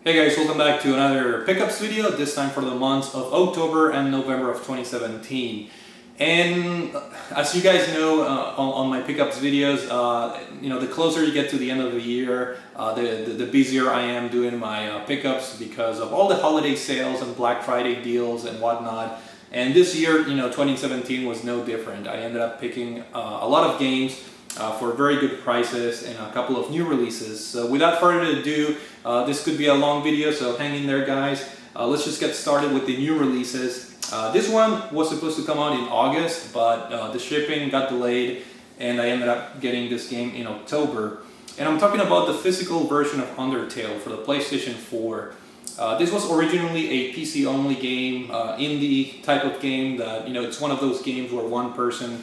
Hey guys, welcome back to another pickups video, this time for the months of October and November of 2017. And as you guys know on my pickups videos, the closer you get to the end of the year, the busier I am doing my pickups because of all the holiday sales and Black Friday deals and whatnot. And this year, 2017 was no different. I ended up picking a lot of games for very good prices and a couple of new releases. So without further ado, this could be a long video, so hang in there guys. Let's just get started with the new releases. This one was supposed to come out in August, but the shipping got delayed and I ended up getting this game in October. And I'm talking about the physical version of Undertale for the PlayStation 4. This was originally a PC only game, indie type of game that, it's one of those games where one person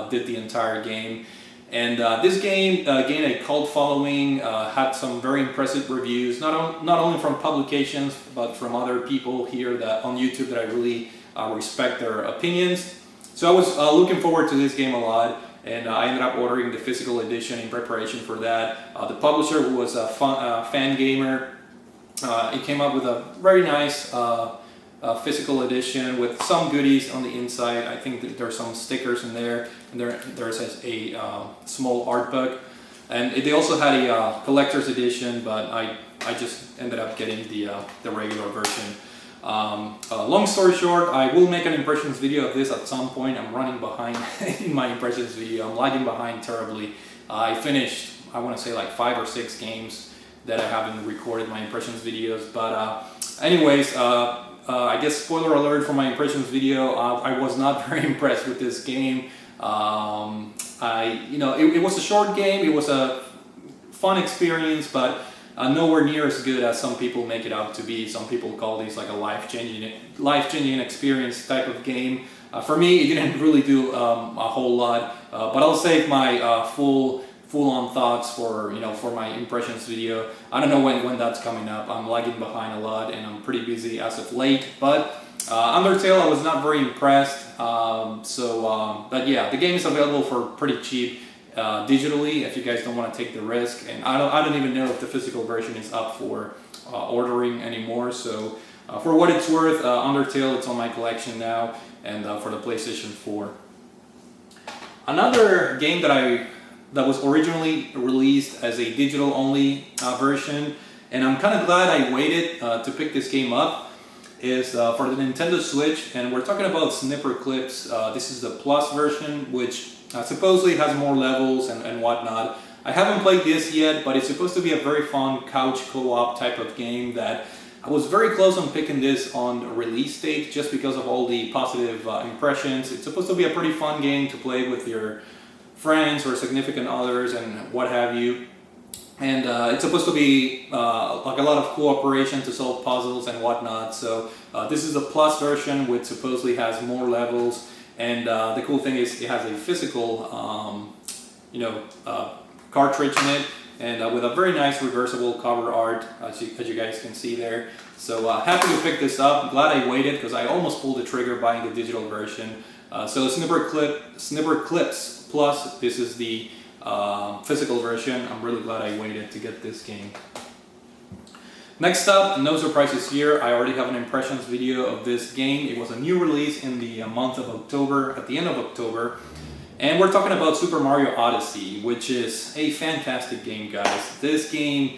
did the entire game. And this game gained a cult following, had some very impressive reviews, not only from publications, but from other people here on YouTube that I really respect their opinions. So I was looking forward to this game a lot, and I ended up ordering the physical edition in preparation for that. The publisher was a Fan Gamer. It came up with a very nice physical edition with some goodies on the inside. I think that there's some stickers in there, and there's a small art book, and they also had a collector's edition, but I just ended up getting the regular version. Long story short, I will make an impressions video of this at some point. I'm running behind in my impressions video. I'm lagging behind terribly. I finished, I want to say, like 5 or 6 games that I haven't recorded my impressions videos, but anyways, I guess spoiler alert for my impressions video, I was not very impressed with this game. It was a short game, it was a fun experience, but nowhere near as good as some people make it out to be. Some people call these like a life-changing experience type of game. For me, it didn't really do a whole lot, but I'll save my full-on thoughts for my impressions video. I don't know when that's coming up. I'm lagging behind a lot and I'm pretty busy as of late, but Undertale I was not very impressed. But yeah, the game is available for pretty cheap digitally if you guys don't want to take the risk, and I don't even know if the physical version is up for ordering anymore. So for what it's worth, Undertale, it's on my collection now, and for the PlayStation 4. Another game that was originally released as a digital-only version, and I'm kind of glad I waited to pick this game up, is for the Nintendo Switch, and we're talking about Snipper Clips. This is the Plus version, which supposedly has more levels and whatnot. I haven't played this yet, but it's supposed to be a very fun couch co-op type of game that I was very close on picking this on release date just because of all the positive impressions. It's supposed to be a pretty fun game to play with your friends or significant others and what have you, and it's supposed to be like a lot of cooperation to solve puzzles and whatnot. So this is the Plus version, which supposedly has more levels, and the cool thing is it has a physical cartridge in it, and with a very nice reversible cover art, as you guys can see there. So happy to pick this up. Glad I waited because I almost pulled the trigger buying the digital version. So Snipper Clips Plus, this is the physical version. I'm really glad I waited to get this game. Next up, no surprises here. I already have an impressions video of this game. It was a new release in the month of October, at the end of October. And we're talking about Super Mario Odyssey, which is a fantastic game, guys. This game,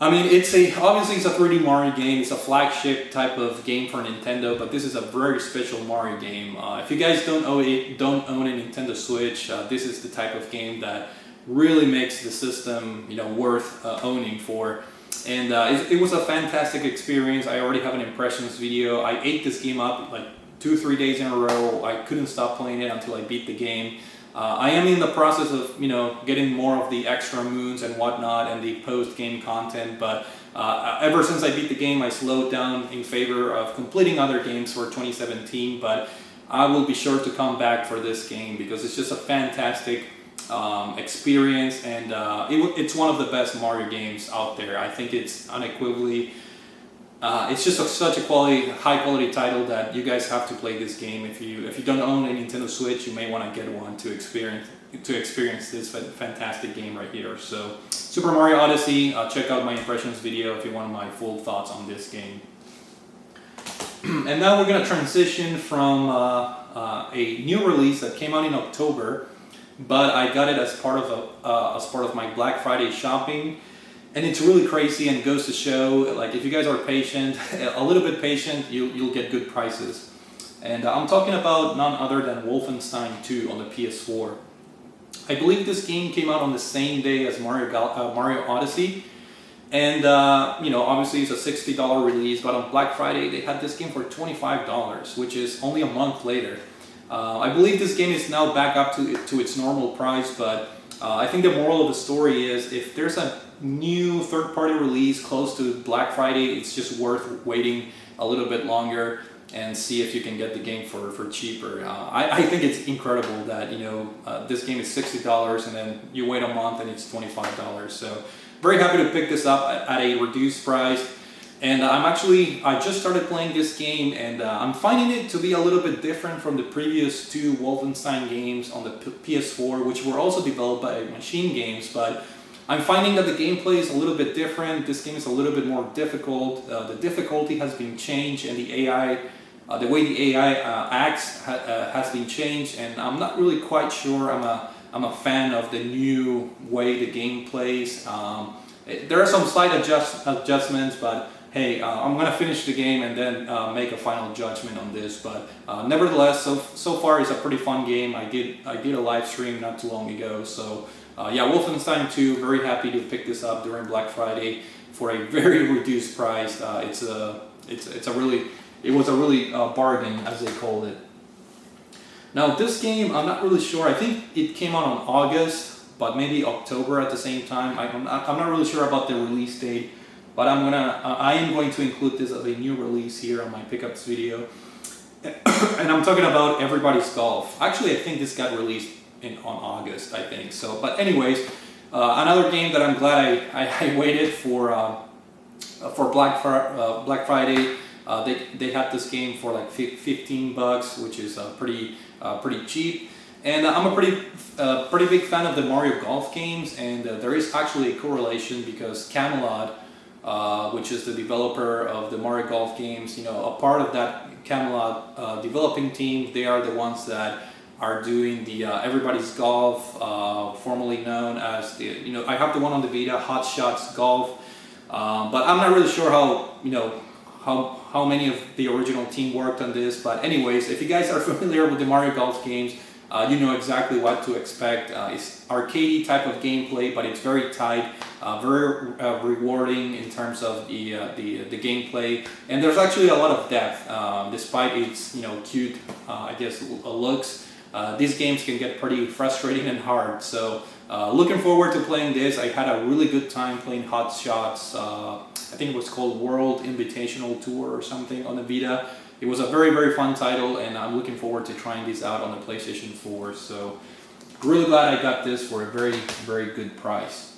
I mean, obviously it's a 3D Mario game. It's a flagship type of game for Nintendo, but this is a very special Mario game. If you guys don't own a Nintendo Switch, this is the type of game that really makes the system, worth owning for. And it was a fantastic experience. I already have an impressions video. I ate this game up like 2-3 days in a row. I couldn't stop playing it until I beat the game. I am in the process of, getting more of the extra moons and whatnot and the post-game content, but ever since I beat the game, I slowed down in favor of completing other games for 2017, but I will be sure to come back for this game because it's just a fantastic experience, and it's one of the best Mario games out there. I think it's unequivocally it's just such a high quality title that you guys have to play this game. If you don't own a Nintendo Switch, you may want to get one to experience to experience this fantastic game right here. So Super Mario Odyssey, check out my impressions video if you want my full thoughts on this game. And now we're going to transition from a new release that came out in October, but I got it as part of my Black Friday shopping, and it's really crazy and goes to show, like, if you guys are patient, a little bit patient, you'll get good prices. And I'm talking about none other than Wolfenstein II on the PS4. I believe this game came out on the same day as Mario Odyssey, and obviously it's a $60 release, but on Black Friday they had this game for $25, which is only a month later. I believe this game is now back up to its normal price, but I think the moral of the story is, if there's a new third-party release close to Black Friday, it's just worth waiting a little bit longer and see if you can get the game for cheaper. I think it's incredible that this game is $60 and then you wait a month and it's $25. So very happy to pick this up at a reduced price. And I just started playing this game, and I'm finding it to be a little bit different from the previous two Wolfenstein games on the PS4, which were also developed by Machine Games, but I'm finding that the gameplay is a little bit different. This game is a little bit more difficult. The difficulty has been changed, and the AI, the way the AI acts has been changed, and I'm not really quite sure I'm a fan of the new way the game plays. There are some slight adjustments, but hey, I'm gonna finish the game and then make a final judgment on this. But nevertheless, so far it's a pretty fun game. I did a live stream not too long ago, so yeah, Wolfenstein 2. Very happy to pick this up during Black Friday for a very reduced price. It was a really bargain, as they called it. Now this game, I'm not really sure. I think it came out on August, but maybe October at the same time. I'm not really sure about the release date. But I am going to include this as a new release here on my pickups video. And I'm talking about Everybody's Golf. Actually, I think this got released on August, I think. So, but anyways, another game that I'm glad I waited for Black Friday. They had this game for like $15, which is pretty cheap. And I'm a pretty big fan of the Mario Golf games, and there is actually a correlation because Camelot, which is the developer of the Mario Golf games, a part of that Camelot developing team, they are the ones that are doing the Everybody's Golf, formerly known as the, I have the one on the Vita, Hot Shots Golf, but I'm not really sure how many of the original team worked on this. But anyways, if you guys are familiar with the Mario Golf games, you know exactly what to expect. It's arcadey type of gameplay, but it's very tight, very rewarding in terms of the gameplay, and there's actually a lot of depth. Despite its cute, I guess, looks, these games can get pretty frustrating and hard. So looking forward to playing this. I had a really good time playing Hot Shots. I think it was called World Invitational Tour or something on the Vita. It was a very, very fun title, and I'm looking forward to trying this out on the PlayStation 4. So really glad I got this for a very, very good price.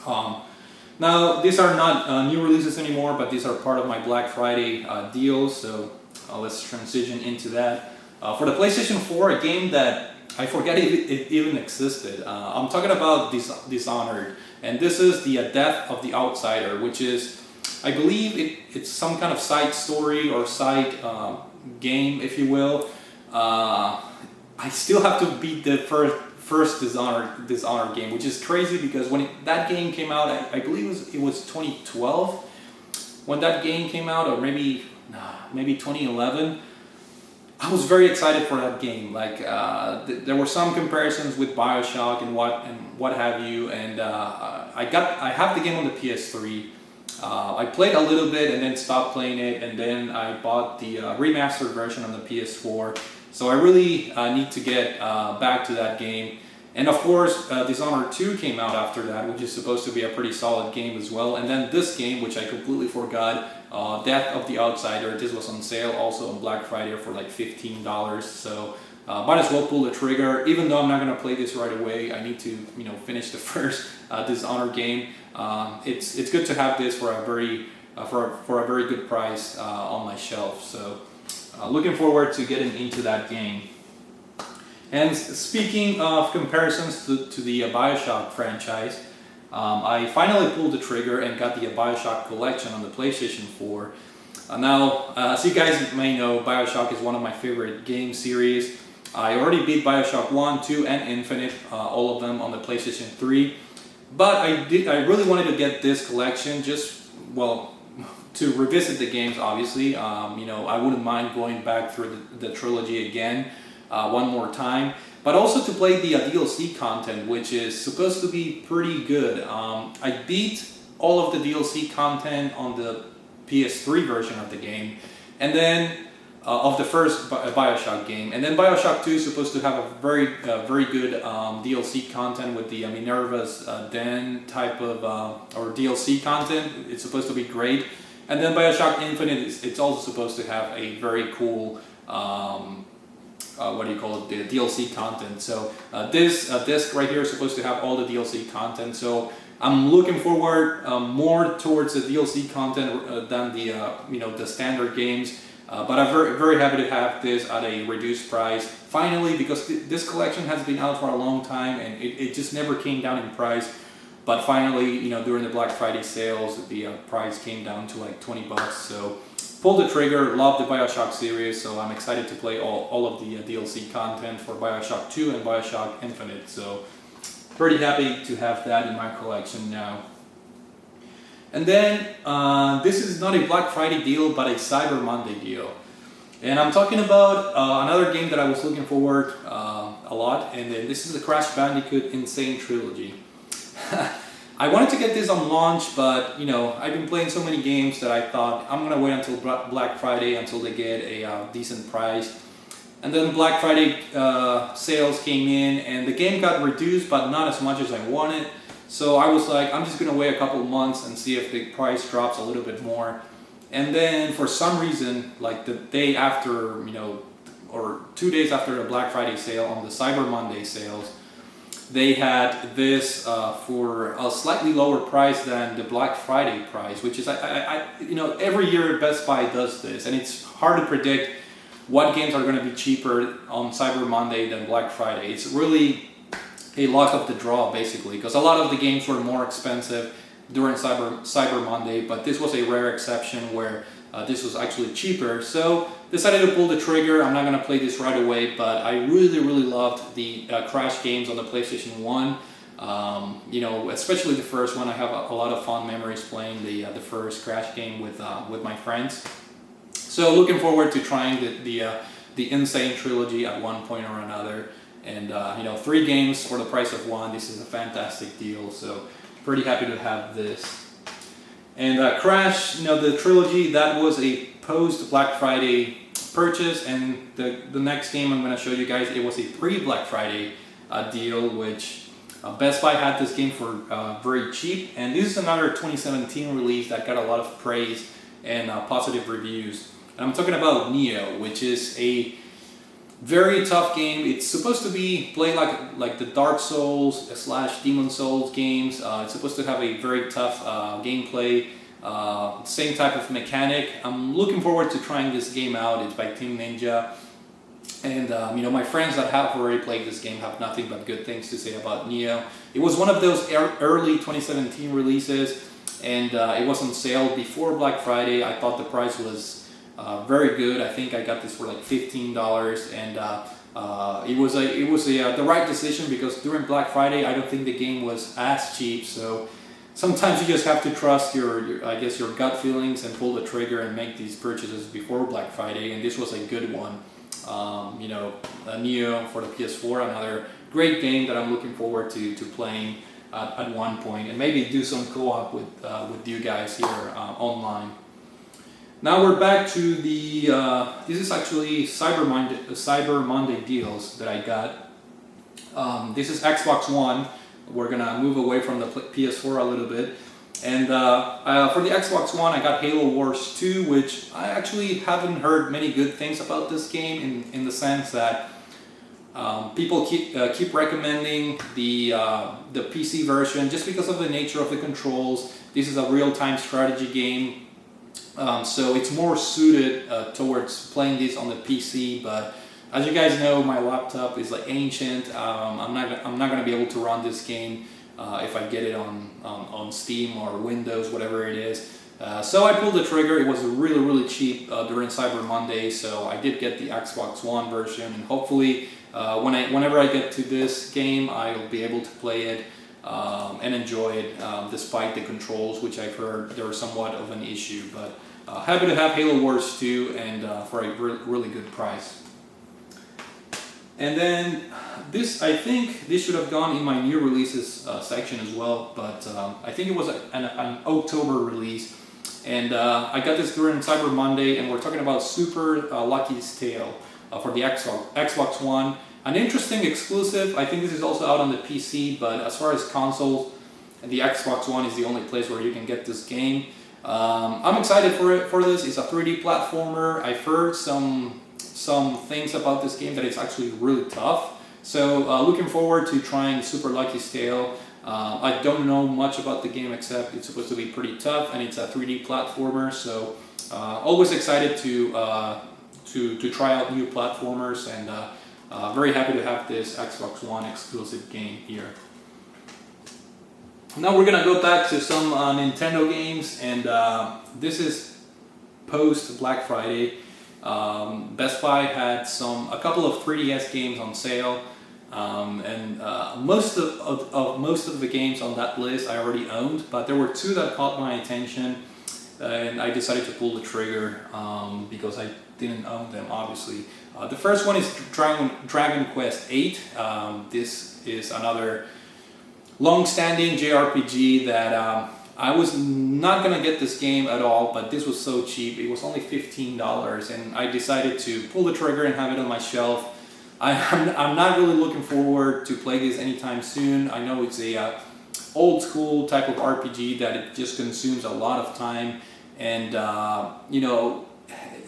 Now, these are not new releases anymore, but these are part of my Black Friday deals. So let's transition into that. For the PlayStation 4, a game that I forget it even existed. I'm talking about Dishonored, and this is the Death of the Outsider, which is, I believe it's some kind of side story or side game, if you will. I still have to beat the first Dishonored game, which is crazy because when that game came out, I believe it was 2012 when that game came out, or maybe 2011. I was very excited for that game. Like there were some comparisons with Bioshock and what have you, and I have the game on the PS3. I played a little bit and then stopped playing it, and then I bought the remastered version on the PS4. So I really need to get back to that game. And of course, Dishonored 2 came out after that, which is supposed to be a pretty solid game as well. And then this game, which I completely forgot, Death of the Outsider. This was on sale also on Black Friday for like $15. So might as well pull the trigger. Even though I'm not going to play this right away, I need to finish the first Dishonored game. It's good to have this for a very good price on my shelf. So looking forward to getting into that game. And speaking of comparisons to the Bioshock franchise, I finally pulled the trigger and got the Bioshock Collection on the PlayStation 4. Now, as you guys may know, Bioshock is one of my favorite game series. I already beat Bioshock 1, 2, and Infinite, all of them on the PlayStation 3. But I really wanted to get this collection just, well, to revisit the games, obviously. You know, I wouldn't mind going back through the trilogy again one more time. But also to play the DLC content, which is supposed to be pretty good. I beat all of the DLC content on the PS3 version of the game, and then of the first Bioshock game. And then Bioshock 2 is supposed to have a very good DLC content with the Minerva's Den type of, or DLC content. It's supposed to be great. And then Bioshock Infinite, it's also supposed to have a very cool, what do you call it, the DLC content. So this disc right here is supposed to have all the DLC content. So I'm looking forward more towards the DLC content than the you know, the standard games. But I'm very happy to have this at a reduced price finally, because this collection has been out for a long time and it just never came down in price. But finally, you know, during the Black Friday sales, the price came down to like 20 bucks. So pulled the trigger, love the Bioshock series, so I'm excited to play all of the DLC content for Bioshock 2 and Bioshock Infinite. So pretty happy to have that in my collection now. And then this is not a Black Friday deal, but a Cyber Monday deal. And I'm talking about another game that I was looking forward a lot, and then this is the Crash Bandicoot Insane Trilogy. I wanted to get this on launch, but you know, I've been playing so many games that I thought I'm gonna wait until Black Friday until they get a decent price. And then Black Friday sales came in and the game got reduced, but not as much as I wanted. So I was like, I'm just gonna wait a couple of months and see if the price drops a little bit more. And then for some reason, like the day after, you know, or 2 days after the Black Friday sale on the Cyber Monday sales, they had this for a slightly lower price than the Black Friday price, which is, you know, every year Best Buy does this, and it's hard to predict what games are going to be cheaper on Cyber Monday than Black Friday. It's really a luck of the draw, basically, because a lot of the games were more expensive during Cyber Monday, but this was a rare exception where this was actually cheaper. So decided to pull the trigger. I'm not going to play this right away, but I really loved the Crash games on the PlayStation 1. You know, especially the first one. I have a lot of fond memories playing the first Crash game with my friends. So looking forward to trying the Insane Trilogy at one point or another. And you know, 3 games for the price of 1. This is a fantastic deal. So pretty happy to have this. And Crash, you know, the trilogy, that was a post-Black Friday purchase, and the next game I'm going to show you guys, it was a pre-Black Friday deal, which Best Buy had this game for very cheap. And this is another 2017 release that got a lot of praise and positive reviews. And I'm talking about Nioh, which is a very tough game. It's supposed to be played like the Dark Souls / Demon Souls games. It's supposed to have a very tough gameplay, same type of mechanic. I'm looking forward to trying this game out. It's by Team Ninja. And you know, my friends that have already played this game have nothing but good things to say about Nioh. It was one of those early 2017 releases, and it was on sale before Black Friday. I thought the price was very good. I think I got this for like $15, and it was the right decision, because during Black Friday I don't think the game was as cheap. So sometimes you just have to trust your I guess your gut feelings and pull the trigger and make these purchases before Black Friday. And this was a good one. You know, Nioh for the PS4, another great game that I'm looking forward to playing at one point, and maybe do some co-op with you guys here online. Now we're back to the, this is actually Cyber Monday deals that I got. This is Xbox One. We're gonna move away from the PS4 a little bit. And for the Xbox One, I got Halo Wars 2, which I actually haven't heard many good things about this game, in the sense that people keep recommending the PC version just because of the nature of the controls. This is a real-time strategy game. So it's more suited towards playing this on the PC, but As you guys know, my laptop is like ancient. I'm not gonna be able to run this game if I get it on Steam or Windows, whatever it is. So I pulled the trigger. It was really cheap during Cyber Monday, so I did get the Xbox One version, and hopefully whenever I get to this game, I'll be able to play it and enjoy it, despite the controls, which I've heard there were somewhat of an issue. But happy to have Halo Wars 2, and for a really good price. And then I think this should have gone in my new releases section as well, but I think it was an October release. And I got this during Cyber Monday, and we're talking about Super Lucky's Tale for the Xbox One. An interesting exclusive. I think this is also out on the PC, but as far as consoles, the Xbox One is the only place where you can get this game. I'm excited for this. It's a 3D platformer. I've heard some things about this game that it's actually really tough. So looking forward to trying Super Lucky's Tale. I don't know much about the game except it's supposed to be pretty tough, and it's a 3D platformer. So always excited to try out new platformers, and very happy to have this Xbox One exclusive game here. Now we're gonna go back to some Nintendo games, and this is post Black Friday. Best Buy had a couple of 3DS games on sale. And most of the games on that list I already owned, but there were two that caught my attention, and I decided to pull the trigger because I didn't own them, obviously. The first one is Dragon Quest VIII. This is another long-standing JRPG that I was not gonna get this game at all, but this was so cheap. It was only $15, and I decided to pull the trigger and have it on my shelf. I'm not really looking forward to play this anytime soon. I know it's a old school type of RPG that it just consumes a lot of time, and you know,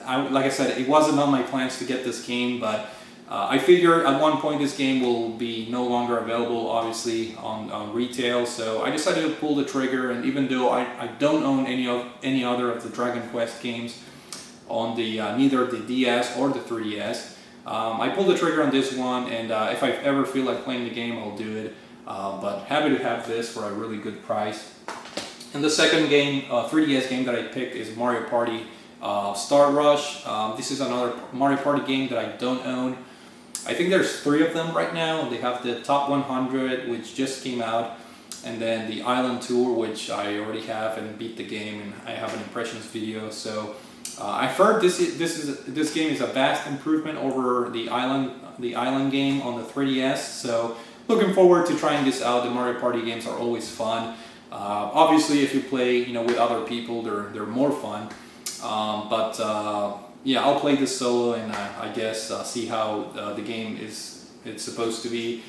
like I said, it wasn't on my plans to get this game, but I figure at one point this game will be no longer available, obviously, on retail. So I decided to pull the trigger, and even though I don't own any other of the Dragon Quest games on the neither the DS or the 3DS. I pulled the trigger on this one, and if I ever feel like playing the game, I'll do it. But happy to have this for a really good price. And the second game, 3DS game that I picked is Mario Party Star Rush. This is another Mario Party game that I don't own. I think there's 3 of them right now. They have the Top 100, which just came out, and then the Island Tour, which I already have and beat the game, and I have an impressions video. So I've heard this game is a vast improvement over the Island game on the 3DS. So looking forward to trying this out. The Mario Party games are always fun. Obviously, if you play with other people, they're more fun. Yeah, I'll play this solo, and I guess see how the game it's supposed to be.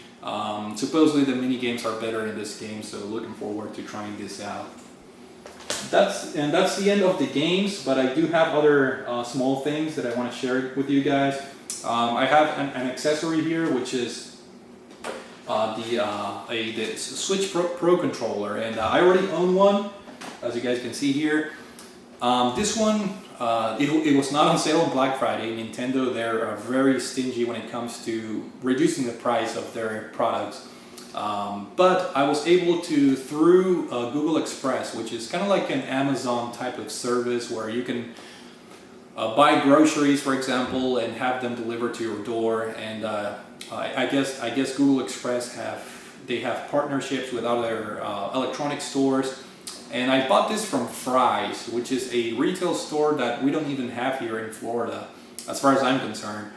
Supposedly the mini games are better in this game, so looking forward to trying this out. That's the end of the games, but I do have other small things that I want to share with you guys. I have an accessory here, which is the Switch Pro controller, and I already own one, as you guys can see here. This one, it was not on sale on Black Friday. Nintendo, they're very stingy when it comes to reducing the price of their products. But I was able to, through Google Express, which is kind of like an Amazon type of service where you can buy groceries, for example, and have them delivered to your door. And I guess Google Express have partnerships with other electronic stores. And I bought this from Fry's, which is a retail store that we don't even have here in Florida, as far as I'm concerned.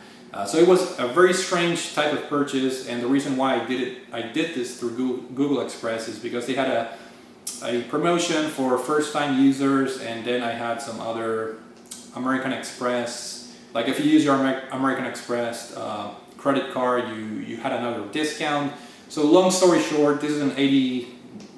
So it was a very strange type of purchase, and the reason why I did this through Google Express is because they had a promotion for first-time users, and then I had some other American Express. Like if you use your American Express credit card, you had another discount. So long story short, this is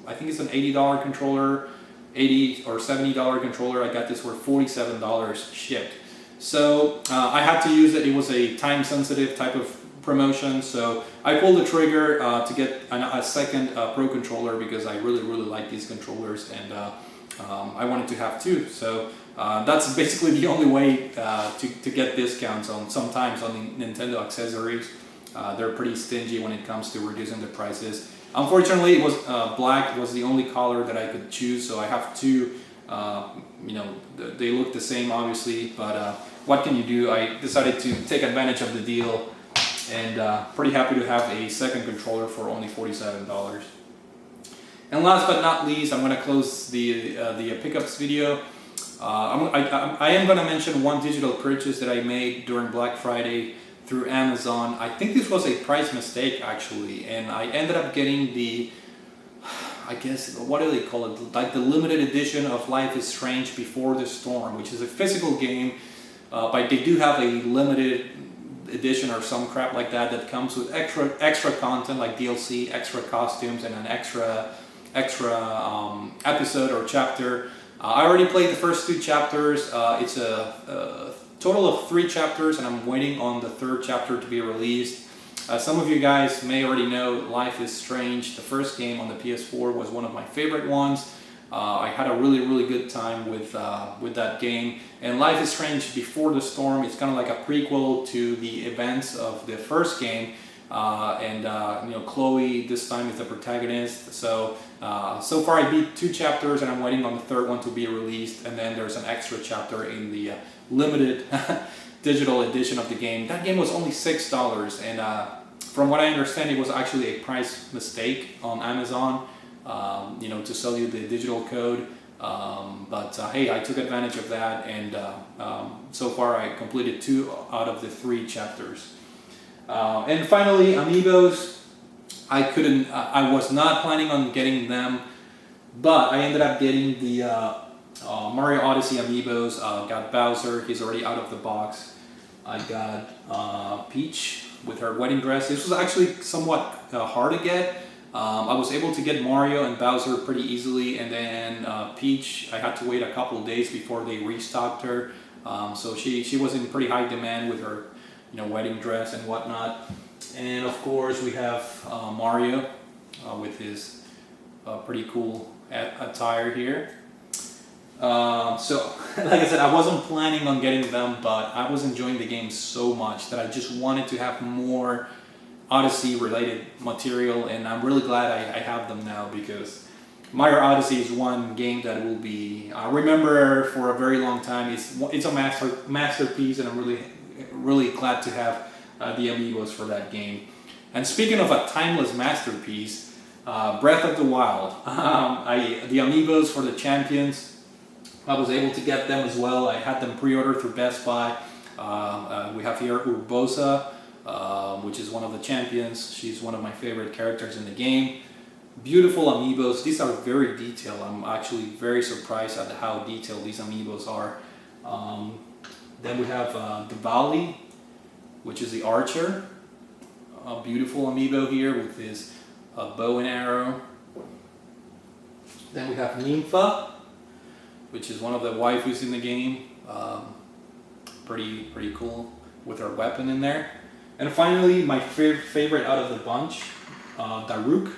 I think it's an $80 controller, $80 or $70 controller. I got this for $47 shipped. So I had to use it. It was a time-sensitive type of promotion, so I pulled the trigger to get a second Pro controller because I really like these controllers, and I wanted to have two. So that's basically the only way to get discounts on sometimes on the Nintendo accessories. They're pretty stingy when it comes to reducing the prices. Unfortunately, it was black was the only color that I could choose, so I have two. You know, they look the same, obviously, but what can you do? I decided to take advantage of the deal, and pretty happy to have a second controller for only $47. And last but not least, I'm going to close the pickups video. I am going to mention one digital purchase that I made during Black Friday through Amazon. I think this was a price mistake actually, and I ended up getting the, I guess, what do they call it? Like the limited edition of Life is Strange Before the Storm, which is a physical game, but they do have a limited edition or some crap like that that comes with extra content like DLC, extra costumes, and an extra episode or chapter. I already played the first two chapters. It's a total of 3 chapters, and I'm waiting on the 3rd chapter to be released. Some of you guys may already know Life is Strange. The first game on the PS4 was one of my favorite ones. I had a really good time with that game. And Life is Strange Before the Storm is kind of like a prequel to the events of the first game. You know, Chloe this time is the protagonist. So far I beat 2 chapters, and I'm waiting on the 3rd one to be released. And then there's an extra chapter in the limited digital edition of the game. That game was only $6, and from what I understand, it was actually a price mistake on Amazon. You know, to sell you the digital code. Hey, I took advantage of that, and so far I completed 2 out of the 3 chapters. And finally, Amiibos. I was not planning on getting them, but I ended up getting the Mario Odyssey Amiibos. Got Bowser, he's already out of the box. I got Peach with her wedding dress. This was actually somewhat hard to get. I was able to get Mario and Bowser pretty easily, and then Peach, I had to wait a couple of days before they restocked her. So she was in pretty high demand with her, you know, wedding dress and whatnot. And of course we have Mario with his pretty cool attire here. So like I said, I wasn't planning on getting them, but I was enjoying the game so much that I just wanted to have more Odyssey related material, and I'm really glad I have them now, because Mario Odyssey is one game that will be, I remember for a very long time. It's a masterpiece, and I'm really glad to have the Amiibos for that game. And speaking of a timeless masterpiece, Breath of the Wild. The Amiibos for the Champions, I was able to get them as well. I had them pre-ordered through Best Buy. We have here Urbosa, which is one of the champions. She's one of my favorite characters in the game. Beautiful Amiibos. These are very detailed. I'm actually very surprised at how detailed these Amiibos are. Then we have Diwali, which is the archer. A beautiful Amiibo here with his bow and arrow. Then we have Nympha, which is one of the waifus in the game. Pretty cool with her weapon in there. And finally, my favorite out of the bunch, Daruk.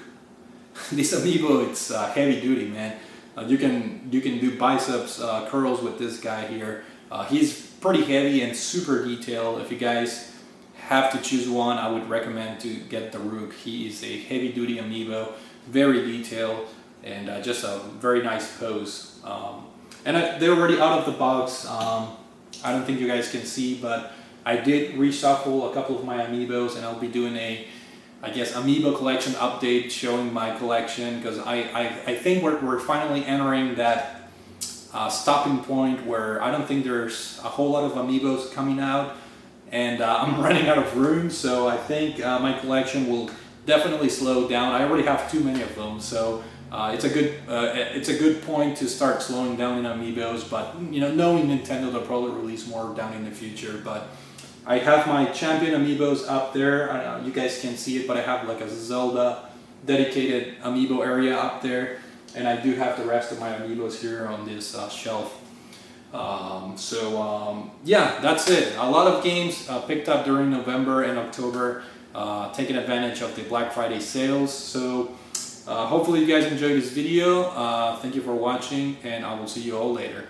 This Amiibo, it's heavy duty, man. You can do biceps curls with this guy here. He's pretty heavy and super detailed. If you guys have to choose one, I would recommend to get Daruk. He is a heavy duty Amiibo, very detailed, and just a very nice pose. And they're already out of the box. I don't think you guys can see, but I did reshuffle a couple of my Amiibos, and I'll be doing a, I guess, Amiibo collection update showing my collection, because I think we're finally entering that stopping point where I don't think there's a whole lot of Amiibos coming out, and I'm running out of room, so I think my collection will definitely slow down. I already have too many of them, so it's a good point to start slowing down in Amiibos. But you know, knowing Nintendo, they'll probably release more down in the future. But I have my champion Amiibos up there. You guys can't see it, but I have like a Zelda dedicated Amiibo area up there, and I do have the rest of my Amiibos here on this shelf. Yeah, that's it. A lot of games picked up during November and October, taking advantage of the Black Friday sales. So Hopefully you guys enjoyed this video. Thank you for watching, and I will see you all later.